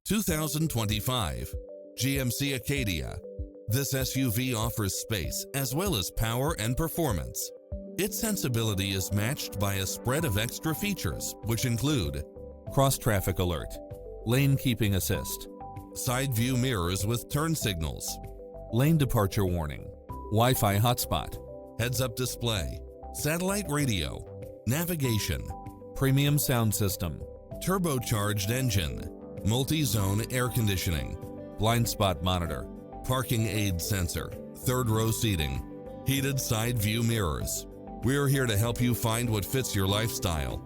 2025 GMC Acadia. This SUV offers space as well as power and performance. Its sensibility is matched by a spread of extra features, which include cross-traffic alert, lane keeping assist, side view mirrors with turn signals, lane departure warning, Wi-Fi hotspot, heads-up display, satellite radio, navigation, premium sound system, turbocharged engine, multi-zone air conditioning, blind spot monitor, parking aid sensor, third row seating, heated side view mirrors. We're here to help you find what fits your lifestyle.